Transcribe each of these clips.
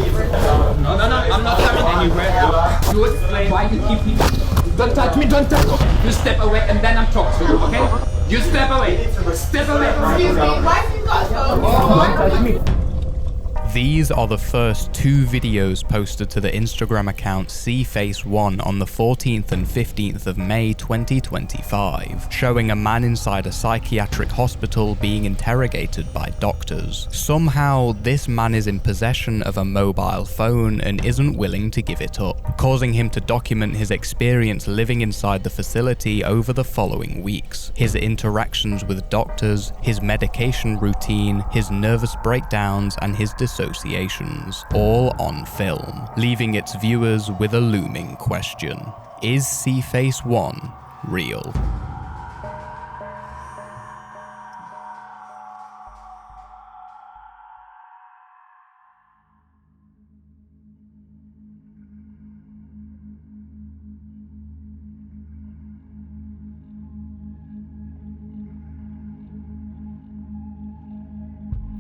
No, I'm not coming anywhere. You explain why you keep people. Don't touch me, don't touch me. You step away and then I'm talking to you, okay? You step away. Step away. Excuse me, why you got so? Don't touch me. These are the first 2 videos posted to the Instagram account Seeface1 on the 14th and 15th of May 2025, showing a man inside a psychiatric hospital being interrogated by doctors. Somehow, this man is in possession of a mobile phone and isn't willing to give it up, causing him to document his experience living inside the facility over the following weeks, his interactions with doctors, his medication routine, his nervous breakdowns, and his dissociations, all on film, leaving its viewers with a looming question. Is Seeface1 real?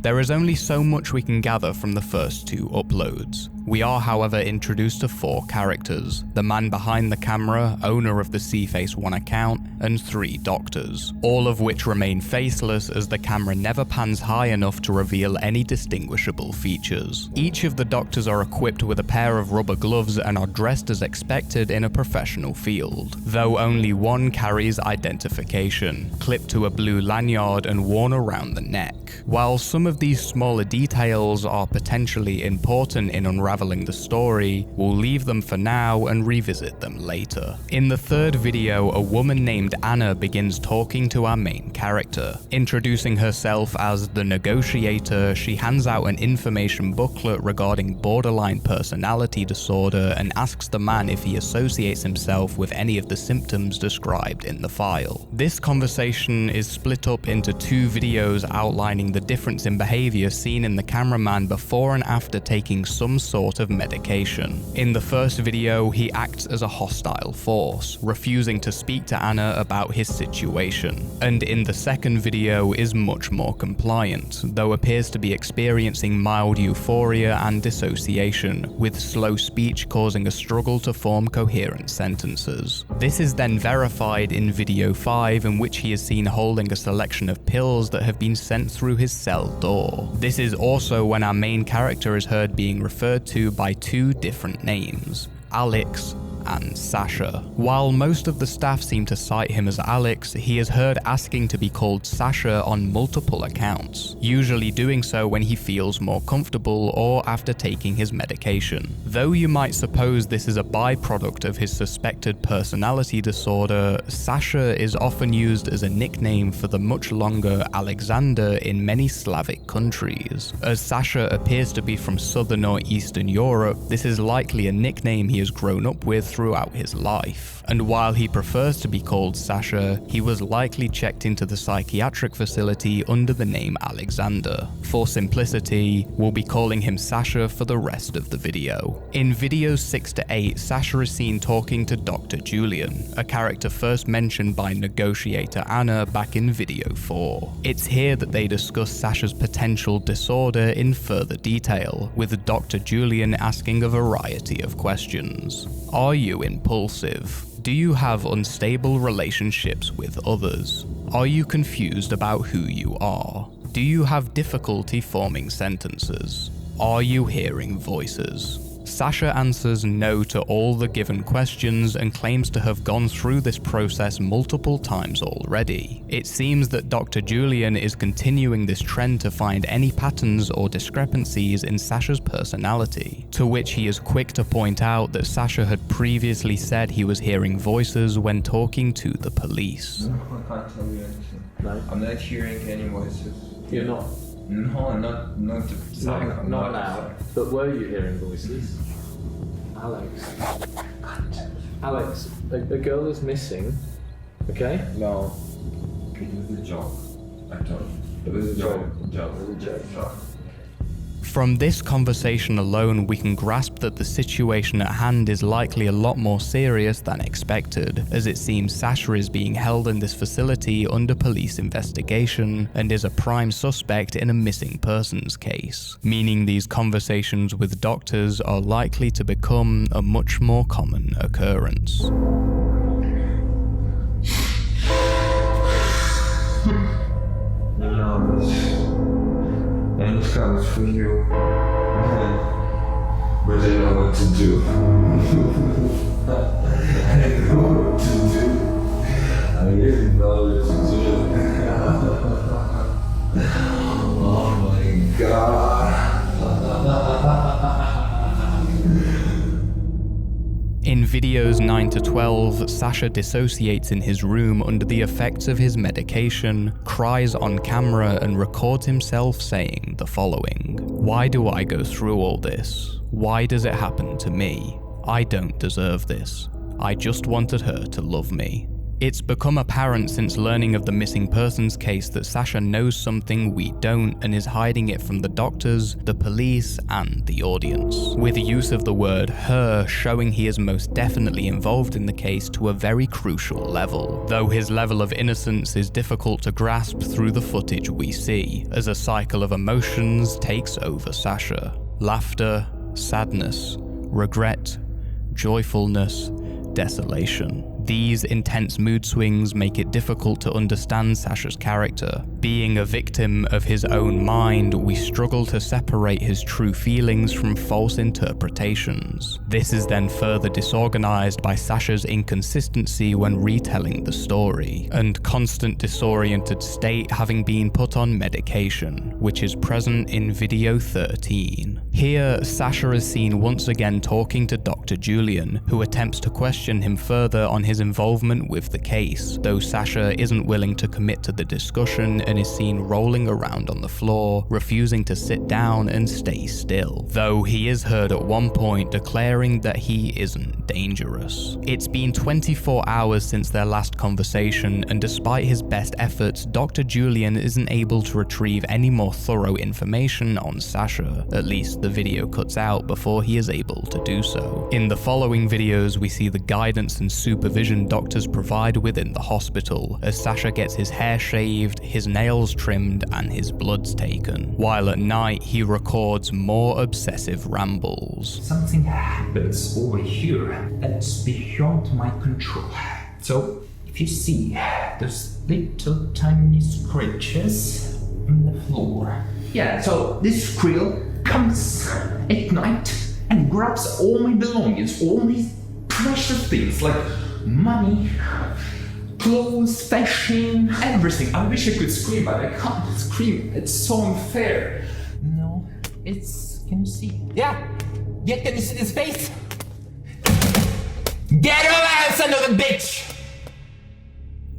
There is only so much we can gather from the first 2 uploads. We are, however, introduced to 4 characters: the man behind the camera, owner of the Seeface1 account, and 3 doctors, all of which remain faceless as the camera never pans high enough to reveal any distinguishable features. Each of the doctors are equipped with a pair of rubber gloves and are dressed as expected in a professional field, though only one carries identification, clipped to a blue lanyard and worn around the neck. While some of these smaller details are potentially important in unraveling the story, we'll leave them for now and revisit them later. In the 3rd video, a woman named Anna begins talking to our main character. Introducing herself as the negotiator, she hands out an information booklet regarding borderline personality disorder and asks the man if he associates himself with any of the symptoms described in the file. This conversation is split up into 2 videos outlining the difference in behavior seen in the cameraman before and after taking some sort of medication. In the first video, he acts as a hostile force, refusing to speak to Anna about his situation, and in the second video is much more compliant, though appears to be experiencing mild euphoria and dissociation, with slow speech causing a struggle to form coherent sentences. This is then verified in video 5, in which he is seen holding a selection of pills that have been sent through his cell door. This is also when our main character is heard being referred to by 2 different names: Alex and Sasha. While most of the staff seem to cite him as Alex, he is heard asking to be called Sasha on multiple accounts, usually doing so when he feels more comfortable or after taking his medication. Though you might suppose this is a byproduct of his suspected personality disorder, Sasha is often used as a nickname for the much longer Alexander in many Slavic countries. As Sasha appears to be from Southern or Eastern Europe, this is likely a nickname he has grown up with throughout his life. And while he prefers to be called Sasha, he was likely checked into the psychiatric facility under the name Alexander. For simplicity, we'll be calling him Sasha for the rest of the video. In videos 6 to 8, Sasha is seen talking to Dr. Julian, a character first mentioned by negotiator Anna back in video 4. It's here that they discuss Sasha's potential disorder in further detail, with Dr. Julian asking a variety of questions. Are you impulsive? Do you have unstable relationships with others? Are you confused about who you are? Do you have difficulty forming sentences? Are you hearing voices? Sasha answers no to all the given questions and claims to have gone through this process multiple times already. It seems that Dr. Julian is continuing this trend to find any patterns or discrepancies in Sasha's personality, to which he is quick to point out that Sasha had previously said he was hearing voices when talking to the police. No, I can't tell you anything. No? I'm not hearing any voices. You're not? No, not Not now. But were you hearing voices? Alex. Alex, a girl is missing. Okay? No. It was a joke. I told you. It was a joke. It was a joke. From this conversation alone, we can grasp that the situation at hand is likely a lot more serious than expected, as it seems Sasha is being held in this facility under police investigation and is a prime suspect in a missing persons case, meaning these conversations with doctors are likely to become a much more common occurrence. And it's comes for you. But I know what to do. I know what to do. I really know what to do. Oh my god. In videos 9 to 12, Sasha dissociates in his room under the effects of his medication, cries on camera, and records himself saying the following: "Why do I go through all this? Why does it happen to me? I don't deserve this. I just wanted her to love me." It's become apparent since learning of the missing persons case that Sasha knows something we don't and is hiding it from the doctors, the police, and the audience, with use of the word her showing he is most definitely involved in the case to a very crucial level, though his level of innocence is difficult to grasp through the footage we see, as a cycle of emotions takes over Sasha. Laughter, sadness, regret, joyfulness, desolation. These intense mood swings make it difficult to understand Sasha's character. Being a victim of his own mind, we struggle to separate his true feelings from false interpretations. This is then further disorganized by Sasha's inconsistency when retelling the story, and constant disoriented state having been put on medication, which is present in video 13. Here, Sasha is seen once again talking to Dr. Julian, who attempts to question him further on his involvement with the case, though Sasha isn't willing to commit to the discussion and is seen rolling around on the floor, refusing to sit down and stay still, though he is heard at one point declaring that he isn't dangerous. It's been 24 hours since their last conversation, and despite his best efforts, Dr. Julian isn't able to retrieve any more thorough information on Sasha. At least the video cuts out before he is able to do so. In the following videos, we see the guidance and supervision doctors provide within the hospital, as Sasha gets his hair shaved, his nails trimmed, and his bloods taken, while at night he records more obsessive rambles. Something happens over here that's beyond my control. So, if you see those little tiny scratches on the floor. Yeah, so this squirrel comes at night and grabs all my belongings, all these precious things like money, clothes, fashion, everything. I wish I could scream, but I can't scream. It's so unfair. No, it's... Can you see? Yeah, can you see his face? Get your ass, son of a bitch!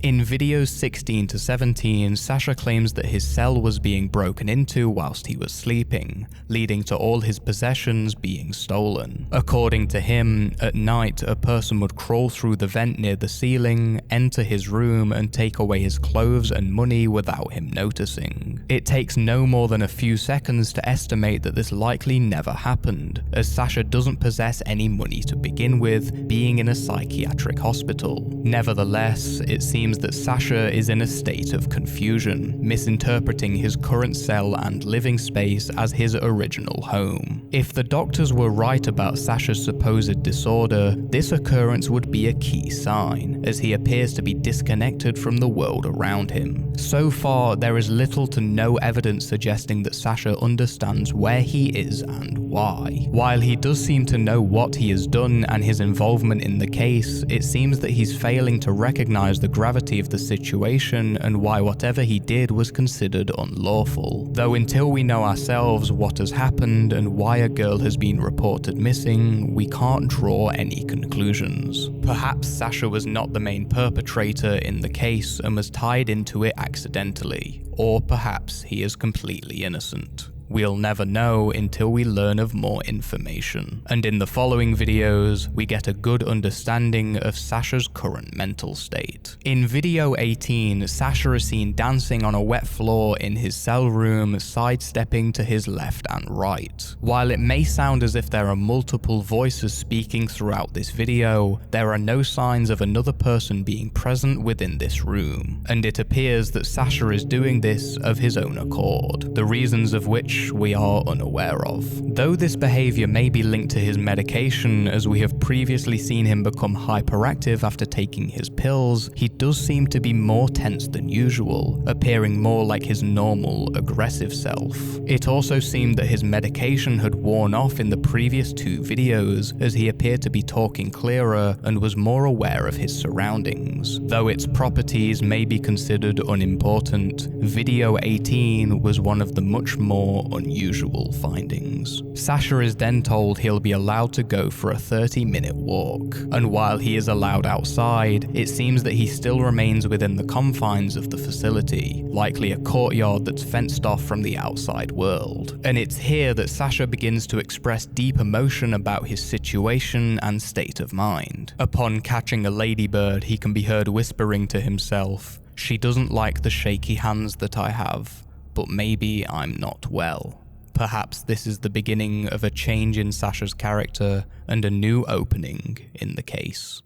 In videos 16 to 17, Sasha claims that his cell was being broken into whilst he was sleeping, leading to all his possessions being stolen. According to him, at night a person would crawl through the vent near the ceiling, enter his room, and take away his clothes and money without him noticing. It takes no more than a few seconds to estimate that this likely never happened, as Sasha doesn't possess any money to begin with, being in a psychiatric hospital. Nevertheless, it seems that Sasha is in a state of confusion, misinterpreting his current cell and living space as his original home. If the doctors were right about Sasha's supposed disorder, this occurrence would be a key sign, as he appears to be disconnected from the world around him. So far, there is little to no evidence suggesting that Sasha understands where he is and why. While he does seem to know what he has done and his involvement in the case, it seems that he's failing to recognize the gravity of the situation and why whatever he did was considered unlawful. Though until we know ourselves what has happened and why a girl has been reported missing, we can't draw any conclusions. Perhaps Sasha was not the main perpetrator in the case and was tied into it accidentally, or perhaps he is completely innocent. We'll never know until we learn of more information. And in the following videos, we get a good understanding of Sasha's current mental state. In video 18, Sasha is seen dancing on a wet floor in his cell room, sidestepping to his left and right. While it may sound as if there are multiple voices speaking throughout this video, there are no signs of another person being present within this room, and it appears that Sasha is doing this of his own accord, the reasons of which we are unaware of. Though this behavior may be linked to his medication, as we have previously seen him become hyperactive after taking his pills, he does seem to be more tense than usual, appearing more like his normal, aggressive self. It also seemed that his medication had worn off in the previous 2 videos, as he appeared to be talking clearer and was more aware of his surroundings. Though its properties may be considered unimportant, video 18 was one of the much more unusual findings. Sasha is then told he'll be allowed to go for a 30-minute walk, and while he is allowed outside, it seems that he still remains within the confines of the facility, likely a courtyard that's fenced off from the outside world. And it's here that Sasha begins to express deep emotion about his situation and state of mind. Upon catching a ladybird, he can be heard whispering to himself, "She doesn't like the shaky hands that I have, but maybe I'm not well." Perhaps this is the beginning of a change in Sasha's character and a new opening in the case.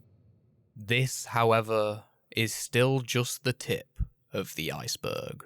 This, however, is still just the tip of the iceberg.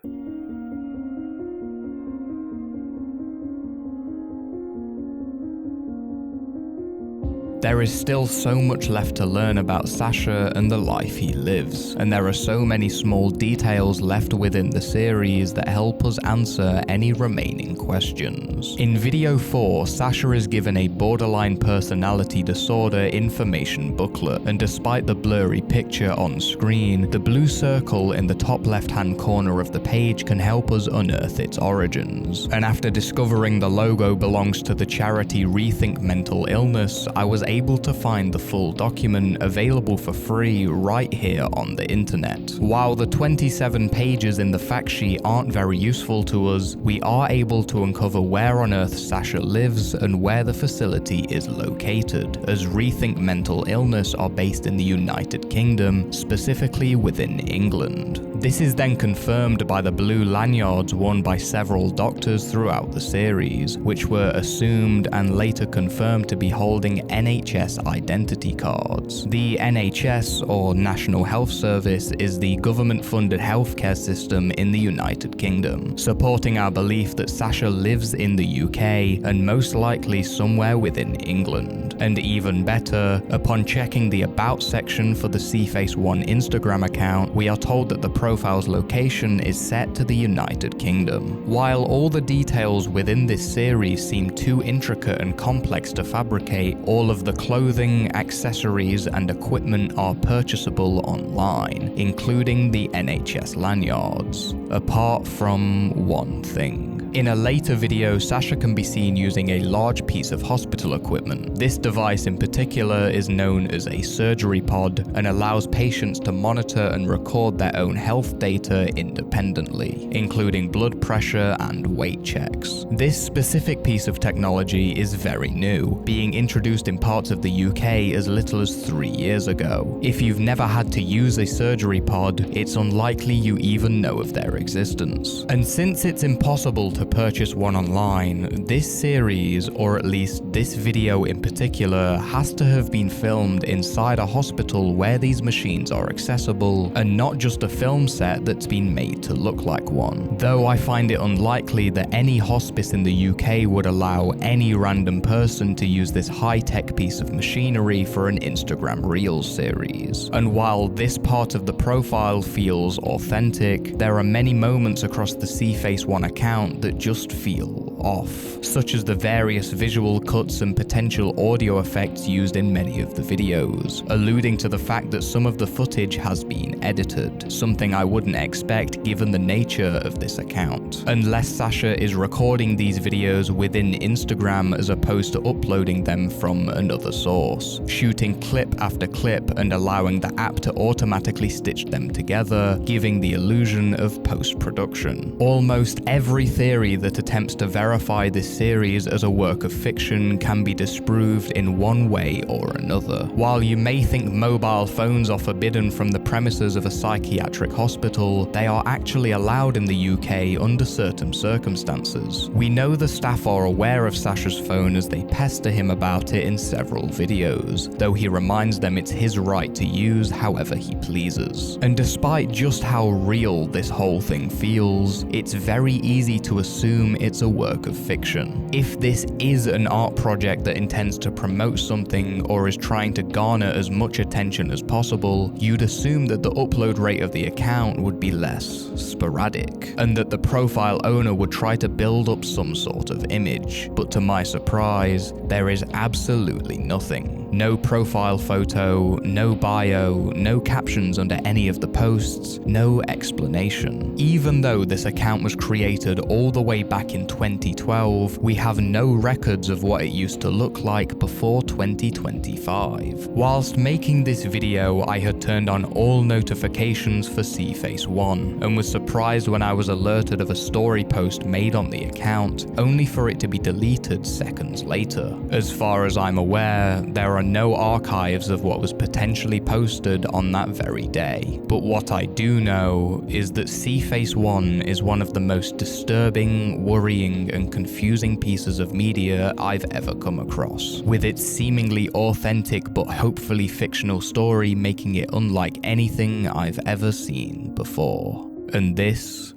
There is still so much left to learn about Sasha and the life he lives, and there are so many small details left within the series that help us answer any remaining questions. In video 4, Sasha is given a borderline personality disorder information booklet, and despite the blurry picture on screen, the blue circle in the top left-hand corner of the page can help us unearth its origins. And after discovering the logo belongs to the charity Rethink Mental Illness, I was able to find the full document available for free right here on the internet. While the 27 pages in the fact sheet aren't very useful to us, we are able to uncover where on earth Sasha lives and where the facility is located, as Rethink Mental Illness are based in the United Kingdom, specifically within England. This is then confirmed by the blue lanyards worn by several doctors throughout the series, which were assumed and later confirmed to be holding NHS identity cards. The NHS, or National Health Service, is the government-funded healthcare system in the United Kingdom, supporting our belief that Sasha lives in the UK and most likely somewhere within England. And even better, upon checking the About section for the Seeface1 Instagram account, we are told that the profile's location is set to the United Kingdom. While all the details within this series seem too intricate and complex to fabricate, all of the clothing, accessories, and equipment are purchasable online, including the NHS lanyards, apart from one thing. In a later video, Sasha can be seen using a large piece of hospital equipment. This device in particular is known as a surgery pod and allows patients to monitor and record their own health data independently, including blood pressure and weight checks. This specific piece of technology is very new, being introduced in parts of the UK as little as 3 years ago. If you've never had to use a surgery pod, it's unlikely you even know of their existence. And since it's impossible to purchase one online, this series, or at least this video in particular, has to have been filmed inside a hospital where these machines are accessible, and not just a film set that's been made to look like one. Though I find it unlikely that any hospice in the UK would allow any random person to use this high-tech piece of machinery for an Instagram Reels series. And while this part of the profile feels authentic, there are many moments across the Seeface1 account that just feel off, such as the various visual cuts and potential audio effects used in many of the videos, alluding to the fact that some of the footage has been edited, something I wouldn't expect given the nature of this account. Unless Sasha is recording these videos within Instagram as opposed to uploading them from another source, shooting clip after clip and allowing the app to automatically stitch them together, giving the illusion of post-production. Almost every theory that attempts to verify verify this series as a work of fiction can be disproved in one way or another. While you may think mobile phones are forbidden from the premises of a psychiatric hospital, they are actually allowed in the UK under certain circumstances. We know the staff are aware of Sasha's phone as they pester him about it in several videos, though he reminds them it's his right to use however he pleases. And despite just how real this whole thing feels, it's very easy to assume it's a work of fiction. If this is an art project that intends to promote something or is trying to garner as much attention as possible, you'd assume that the upload rate of the account would be less sporadic, and that the profile owner would try to build up some sort of image. But to my surprise, there is absolutely nothing. No profile photo, no bio, no captions under any of the posts, no explanation. Even though this account was created all the way back in 2012, we have no records of what it used to look like before 2025. Whilst making this video, I had turned on all notifications for Seeface1, and was surprised when I was alerted of a story post made on the account, only for it to be deleted seconds later. As far as I'm aware, there are no archives of what was potentially posted on that very day. But what I do know is that Seeface1 is one of the most disturbing, worrying, and confusing pieces of media I've ever come across, with its seemingly authentic but hopefully fictional story making it unlike anything I've ever seen before. And this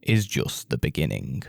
is just the beginning.